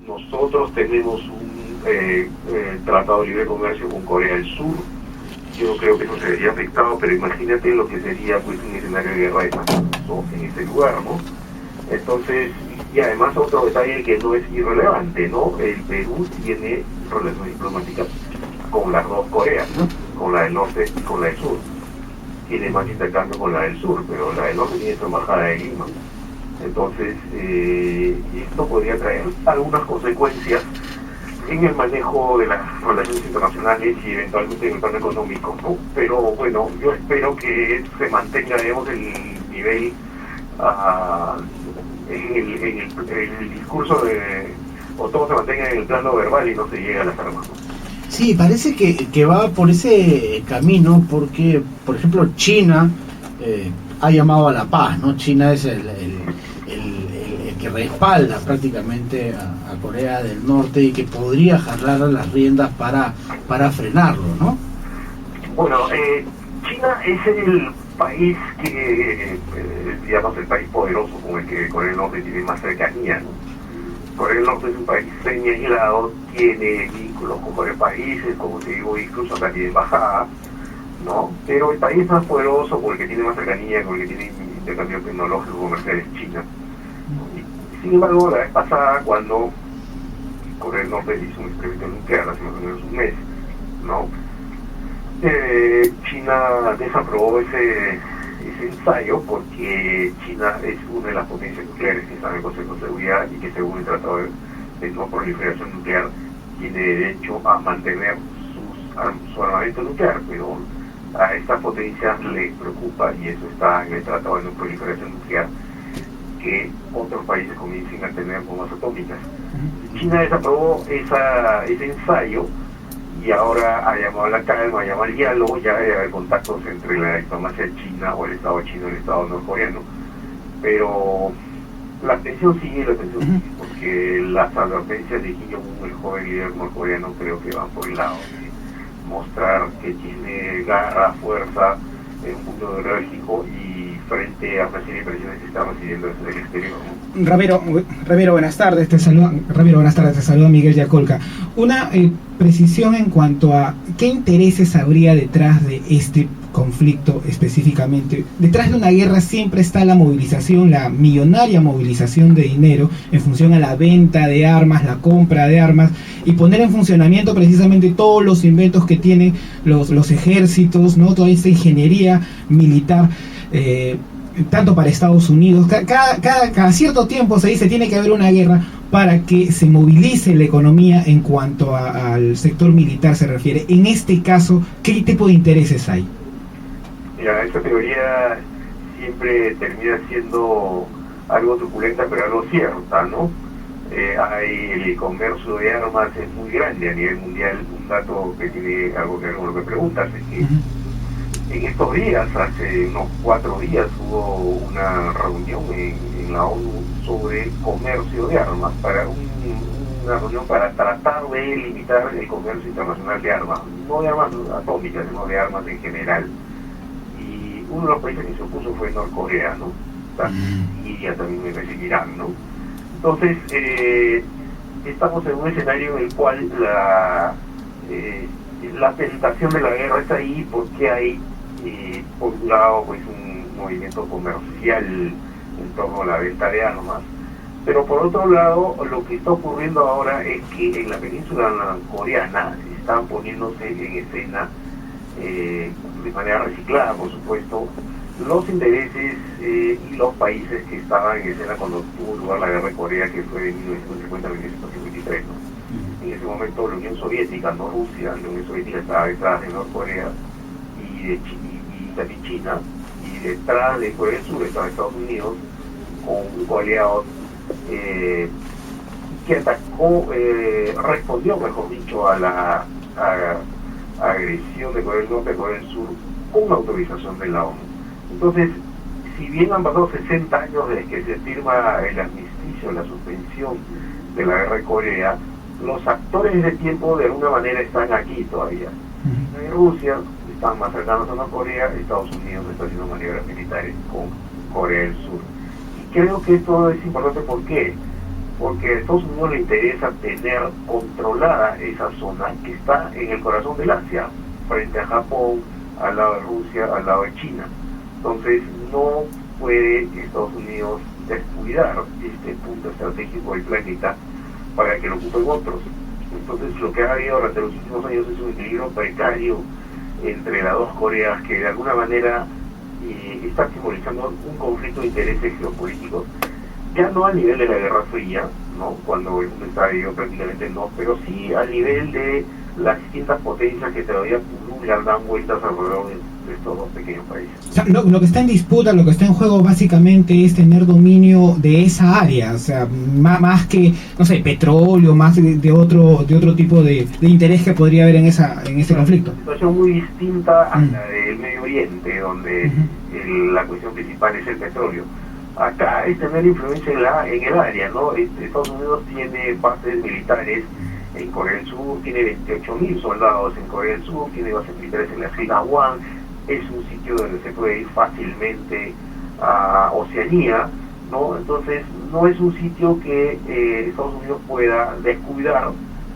Nosotros tenemos un tratado de libre comercio con Corea del Sur. Yo no creo que eso se vería afectado, pero imagínate lo que sería pues un escenario de guerra de Estado en ese lugar, ¿no? Entonces, y además otro detalle que no es irrelevante, ¿no? El Perú tiene relaciones diplomáticas con las dos Coreas, ¿no? Con la del norte y con la del sur. Tiene más intercambio con la del sur, pero la del norte tiene su embajada en Lima. Entonces, esto podría traer algunas consecuencias en el manejo de las relaciones internacionales y eventualmente en el plano económico, ¿no? Pero bueno, yo espero que se mantenga, digamos, el nivel en el discurso o todo se mantenga en el plano verbal y no se llegue a las armas, ¿no? Sí, parece que va por ese camino porque, por ejemplo, China ha llamado a la paz, ¿no? China es el que respalda prácticamente a Corea del Norte y que podría jalar las riendas para frenarlo, ¿no? Bueno, China es el país que, digamos, el país poderoso con el que Corea del Norte tiene más cercanía, ¿no? Corea del Norte es un país semi-aislado, tiene vínculos con varios países, como te digo, incluso acá tiene embajada, ¿no? Pero el país más poderoso, con el que tiene más cercanía, con el que tiene intercambio tecnológico comercial es China. Sin embargo, la vez pasada, cuando Corea del Norte hizo un experimento nuclear hace más o menos un mes, ¿no? China desaprobó ese ensayo porque China es una de las potencias nucleares que está en el Consejo de Seguridad y que según el Tratado de No Proliferación Nuclear tiene derecho a mantener su armamento nuclear, pero a estas potencias les preocupa, y eso está en el Tratado de No Proliferación Nuclear, que otros países comiencen a tener bombas atómicas. China desaprobó ese ensayo y ahora ha llamado a la calma, ha llamado al diálogo, ya debe haber contactos entre la diplomacia china o el Estado chino y el Estado norcoreano. Pero la tensión sigue, porque las advertencias de Kim Jong-un, el joven líder norcoreano, creo que van por el lado de mostrar que tiene garra, fuerza en un punto neurálgico y frente a una serie de presiones que está recibiendo desde el exterior, ¿no? Ramiro, buenas tardes, te saluda Miguel Yacolca. Una precisión en cuanto a qué intereses habría detrás de este conflicto específicamente. Detrás de una guerra siempre está la movilización, la millonaria movilización de dinero en función a la venta de armas, la compra de armas y poner en funcionamiento precisamente todos los inventos que tienen los ejércitos, ¿no? Toda esta ingeniería militar. Tanto para Estados Unidos, cada cierto tiempo se dice tiene que haber una guerra para que se movilice la economía en cuanto al sector militar se refiere. En este caso, ¿qué tipo de intereses hay? Mira, esta teoría siempre termina siendo algo truculenta, pero algo cierta, ¿no? El comercio de armas es muy grande a nivel mundial. Un dato que tiene algo que ver con lo que preguntas es que en estos días, hace unos 4 días, hubo una reunión en la ONU sobre comercio de armas, una reunión para tratar de limitar el comercio internacional de armas, no de armas atómicas, sino de armas en general. Y uno de los países que se opuso fue Norcorea, ¿no? Y ya también me parece Irán, ¿no? Entonces, estamos en un escenario en el cual la tentación de la guerra está ahí porque hay por un lado pues un movimiento comercial en torno a la venta de armas, pero por otro lado lo que está ocurriendo ahora es que en la península coreana están poniéndose en escena de manera reciclada, por supuesto, los intereses y los países que estaban en escena cuando tuvo lugar la guerra de Corea, que fue de 1950 a 1953, ¿no? En ese momento la Unión Soviética, no Rusia, la Unión Soviética estaba detrás de Norcorea y también China, y detrás de Corea del Sur estaba Estados Unidos con un coaliado que atacó, respondió, mejor dicho, a la agresión de Corea del Norte a Corea del Sur con autorización de la ONU. Entonces, si bien han pasado 60 años desde que se firma el armisticio, la suspensión de la guerra de Corea, los actores de tiempo de alguna manera están aquí todavía. Rusia están más cercanos a Corea, Estados Unidos está haciendo maniobras militares con Corea del Sur. Y creo que esto es importante, ¿por qué? porque a Estados Unidos le interesa tener controlada esa zona que está en el corazón del Asia, frente a Japón, al lado de Rusia, al lado de China. Entonces no puede Estados Unidos descuidar este punto estratégico del planeta para que lo ocupen otros. Entonces lo que ha habido durante los últimos años es un equilibrio precario entre las dos Coreas que de alguna manera está simbolizando un conflicto de intereses geopolíticos, ya no a nivel de la Guerra Fría, ¿no? Cuando el mundo está dividido prácticamente no, pero sí a nivel de las distintas potencias que todavía pululan, dan vueltas alrededor de estos dos pequeños países. O sea, lo que está en disputa, lo que está en juego básicamente es tener dominio de esa área, o sea, más que, no sé, petróleo, más de otro tipo de interés que podría haber en ese conflicto. Una situación muy distinta a la del Medio Oriente, donde la cuestión principal es el petróleo. Acá es tener influencia en el área, ¿no? Estados Unidos tiene bases militares en Corea del Sur, tiene 28.000 soldados en Corea del Sur, tiene bases militares en la isla Guam, es un sitio donde se puede ir fácilmente a Oceanía, ¿no? Entonces no es un sitio que Estados Unidos pueda descuidar,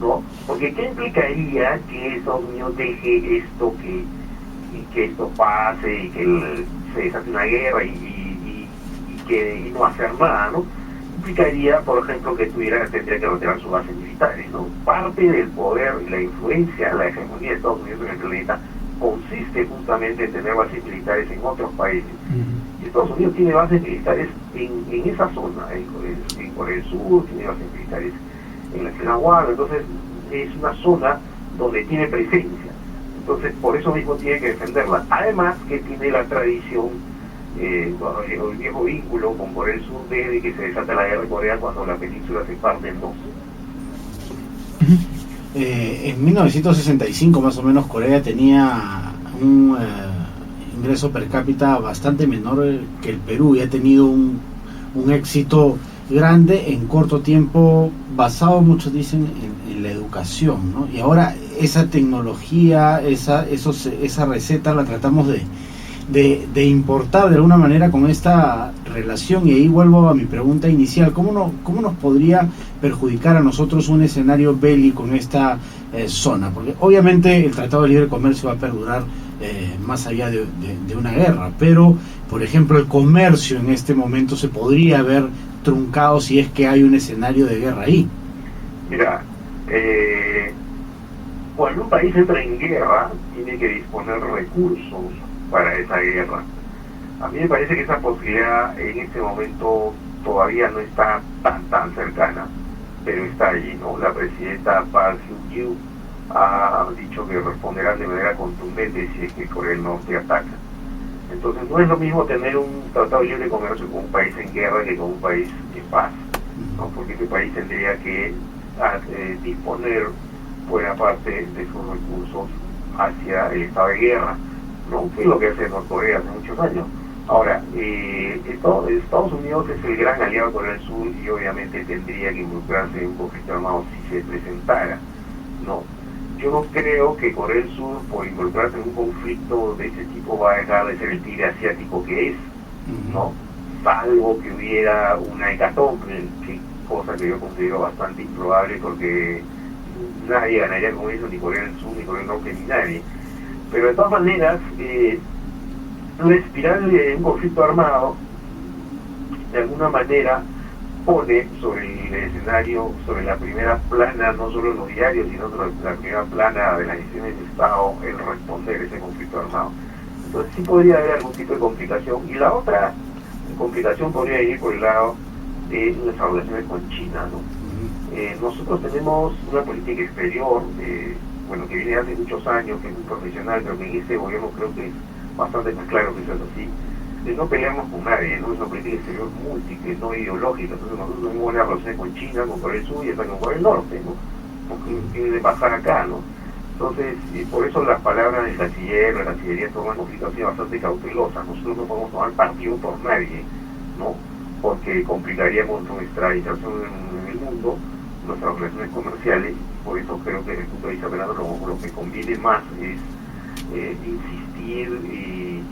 ¿no? Porque ¿qué implicaría que Estados Unidos deje esto, que esto pase y que se desate una guerra y no hacer nada, ¿no? Implicaría, por ejemplo, que tendría que retirar sus bases militares, ¿no? Parte del poder y la influencia, la hegemonía de Estados Unidos en el planeta consiste justamente en tener bases militares en otros países. Y Estados Unidos tiene bases militares en esa zona, en Corea del Sur, tiene bases militares en la isla Guam, entonces es una zona donde tiene presencia. Entonces, por eso mismo tiene que defenderla. Además que tiene la tradición, el viejo vínculo con Corea del Sur desde que se desata la guerra de Corea, cuando la península se parte en dos. En 1965 más o menos Corea tenía un ingreso per cápita bastante menor que el Perú y ha tenido un éxito grande en corto tiempo, basado, muchos dicen, en la educación, ¿no? Y ahora esa tecnología, esa receta la tratamos de importar de alguna manera con esta relación, y ahí vuelvo a mi pregunta inicial: ¿cómo nos podría perjudicar a nosotros un escenario bélico en esta zona? Porque obviamente el Tratado de Libre Comercio va a perdurar más allá de una guerra, pero por ejemplo el comercio en este momento se podría ver truncado si es que hay un escenario de guerra ahí. Mira, cuando un país entra en guerra tiene que disponer recursos para esa guerra. A mí me parece que esa posibilidad en este momento todavía no está tan cercana, pero está allí, ¿no? La presidenta Park Geun-hye ha dicho que responderán de manera contundente si es que Corea del Norte ataca. Entonces no es lo mismo tener un tratado de libre comercio con un país en guerra que con un país en paz, ¿no? Porque ese país tendría que disponer buena parte de sus recursos hacia el estado de guerra, ¿no? Que es lo que hace Norcorea hace muchos años. Ahora, Estados Unidos es el gran aliado de Corea del Sur y obviamente tendría que involucrarse en un conflicto armado si se presentara, ¿no? Yo no creo que Corea del Sur, por involucrarse en un conflicto de ese tipo, va a dejar de ser el tigre asiático que es, ¿no? Salvo que hubiera una hecatombe, cosa que yo considero bastante improbable, porque nadie ganaría con eso, ni Corea del Sur, ni Corea del Norte, ni nadie. Pero de todas maneras, la espiral de un conflicto armado, de alguna manera, pone sobre el escenario, sobre la primera plana, no solo en los diarios, sino sobre la primera plana de las decisiones de Estado, el responder a ese conflicto armado. Entonces sí podría haber algún tipo de complicación. Y la otra complicación podría ir por el lado de nuestras relaciones con China, ¿no? Nosotros tenemos una política exterior, que viene hace muchos años, que es muy profesional, pero que en este gobierno creo que es bastante más claro que eso es así. No peleamos con nadie, ¿no? Es una política exterior múltiple, no ideológica. Entonces nosotros tenemos buenas relaciones con China, con Corea del Sur y hasta con Corea del Norte, ¿no? Porque tiene de pasar acá, ¿no? Entonces, por eso las palabras del canciller, la cancillería toman conflictos bastante cautelosas. Nosotros no podemos tomar partido por nadie, ¿no? Porque complicaríamos nuestra inserción en el mundo, nuestras relaciones comerciales. Por eso creo que desde el punto de vista penal lo que conviene más es insistir y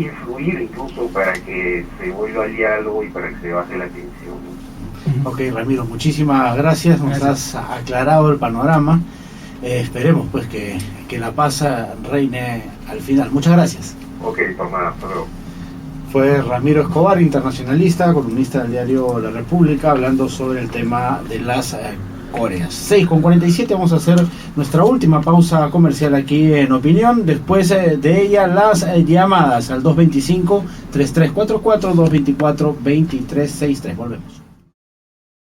influir incluso para que se vuelva al diálogo y para que se baje la tensión. Ok, Ramiro, muchísimas gracias, nos has aclarado el panorama. Esperemos pues que la paz reine al final. Muchas gracias. Ok, toma, hasta luego. Fue Ramiro Escobar, internacionalista, columnista del diario La República, hablando sobre el tema de las Coreas. 6:47, vamos a hacer nuestra última pausa comercial aquí en Opinión. Después de ella, las llamadas al 225-3344, 224-2363. Volvemos.